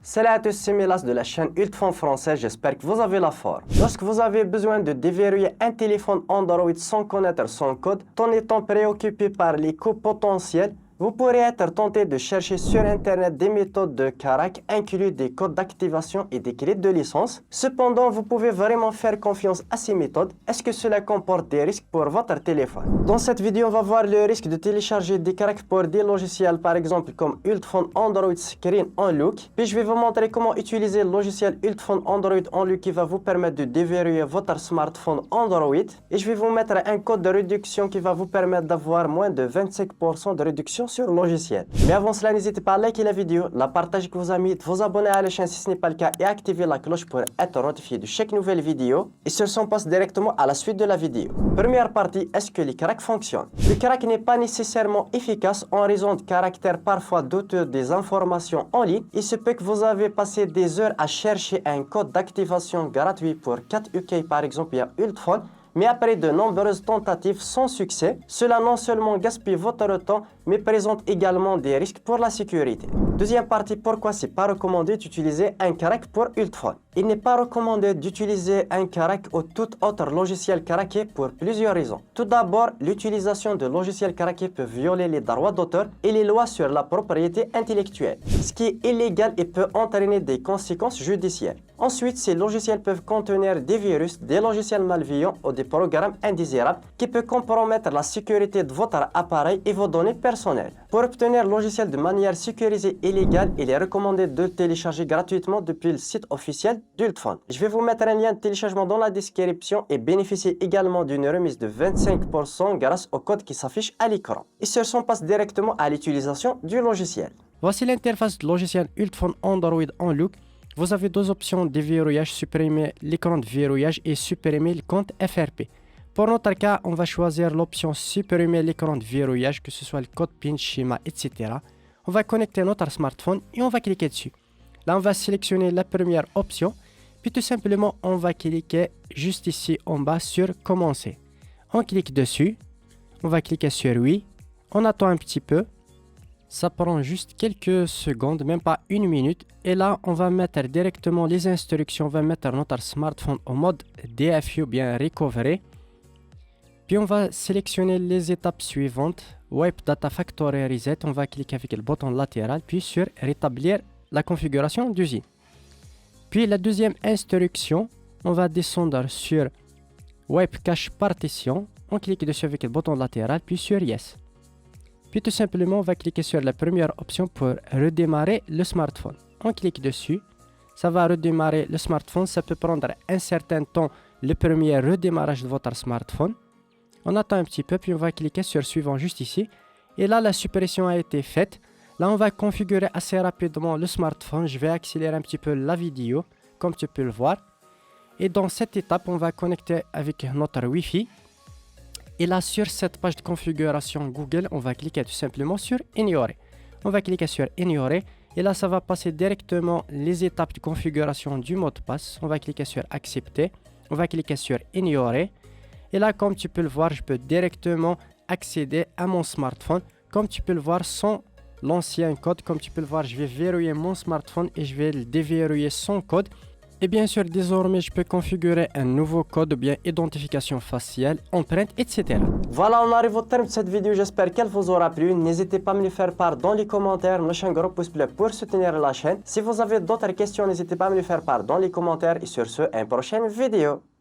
Salut à tous, c'est Milas de la chaîne Ultfon français, j'espère que vous avez la forme. Lorsque vous avez besoin de déverrouiller un téléphone Android sans connaître son code, tout en étant préoccupé par les coûts potentiels, vous pourrez être tenté de chercher sur internet des méthodes de crack incluant des codes d'activation et des clés de licence. Cependant, vous pouvez vraiment faire confiance à ces méthodes. Est-ce que cela comporte des risques pour votre téléphone? Dans cette vidéo, on va voir le risque de télécharger des cracks pour des logiciels par exemple comme Ultfon Android Screen Unlock. Puis je vais vous montrer comment utiliser le logiciel Ultfon Android Unlock qui va vous permettre de déverrouiller votre smartphone Android. Et je vais vous mettre un code de réduction qui va vous permettre d'avoir moins de 25% de réduction sur le logiciel. Mais avant cela, n'hésitez pas à liker la vidéo, la partager avec vos amis, de vous abonner à la chaîne si ce n'est pas le cas et activer la cloche pour être notifié de chaque nouvelle vidéo. Et sur ce, on passe directement à la suite de la vidéo. Première partie, est-ce que les cracks fonctionnent? Le crack n'est pas nécessairement efficace en raison de caractères parfois douteux des informations en ligne. Il se peut que vous avez passé des heures à chercher un code d'activation gratuit pour 4 UK par exemple via Ultfon. Mais après de nombreuses tentatives sans succès, cela non seulement gaspille votre temps, mais présente également des risques pour la sécurité. Deuxième partie, pourquoi c'est pas recommandé d'utiliser un crack pour Ultfon? Il n'est pas recommandé d'utiliser un crack ou tout autre logiciel craqué pour plusieurs raisons. Tout d'abord, l'utilisation de logiciels craqués peut violer les droits d'auteur et les lois sur la propriété intellectuelle, ce qui est illégal et peut entraîner des conséquences judiciaires. Ensuite, ces logiciels peuvent contenir des virus, des logiciels malveillants ou des programmes indésirables qui peuvent compromettre la sécurité de votre appareil et vos données personnelles. Pour obtenir le logiciel de manière sécurisée et légale, il est recommandé de le télécharger gratuitement depuis le site officiel d'Ultfon. Je vais vous mettre un lien de téléchargement dans la description et bénéficier également d'une remise de 25% grâce au code qui s'affiche à l'écran. Et sur ce, on passe directement à l'utilisation du logiciel. Voici l'interface du logiciel Ultfon Android Unlock. Vous avez deux options de verrouillage, supprimer l'écran de verrouillage et supprimer le compte FRP. Pour notre cas, on va choisir l'option supprimer l'écran de verrouillage, que ce soit le code PIN, schéma, etc. On va connecter notre smartphone et on va cliquer dessus. Là, on va sélectionner la première option, puis tout simplement, on va cliquer juste ici en bas sur commencer. On clique dessus, on va cliquer sur oui, on attend un petit peu. Ça prend juste quelques secondes, même pas une minute. Et là, on va mettre directement les instructions. On va mettre notre smartphone en mode DFU, bien recovery. Puis on va sélectionner les étapes suivantes. Wipe Data Factory Reset. On va cliquer avec le bouton latéral, puis sur rétablir la configuration d'usine. Puis la deuxième instruction, on va descendre sur Wipe Cache Partition. On clique dessus avec le bouton latéral, puis sur Yes. Puis tout simplement, on va cliquer sur la première option pour redémarrer le smartphone. On clique dessus, ça va redémarrer le smartphone. Ça peut prendre un certain temps, le premier redémarrage de votre smartphone. On attend un petit peu, puis on va cliquer sur suivant juste ici. Et là, la suppression a été faite. Là, on va configurer assez rapidement le smartphone. Je vais accélérer un petit peu la vidéo, comme tu peux le voir. Et dans cette étape, on va connecter avec notre Wi-Fi. Et là, sur cette page de configuration Google, on va cliquer tout simplement sur Ignorer. On va cliquer sur Ignorer. Et là, ça va passer directement les étapes de configuration du mot de passe. On va cliquer sur Accepter. On va cliquer sur Ignorer. Et là, comme tu peux le voir, je peux directement accéder à mon smartphone. Comme tu peux le voir, sans l'ancien code. Comme tu peux le voir, je vais verrouiller mon smartphone et je vais le déverrouiller sans code. Et bien sûr, désormais, je peux configurer un nouveau code ou bien identification faciale, empreinte, etc. Voilà, on arrive au terme de cette vidéo. J'espère qu'elle vous aura plu. N'hésitez pas à me le faire part dans les commentaires. Me lâchez un gros pouce bleu pour soutenir la chaîne. Si vous avez d'autres questions, n'hésitez pas à me le faire part dans les commentaires. Et sur ce, à une prochaine vidéo.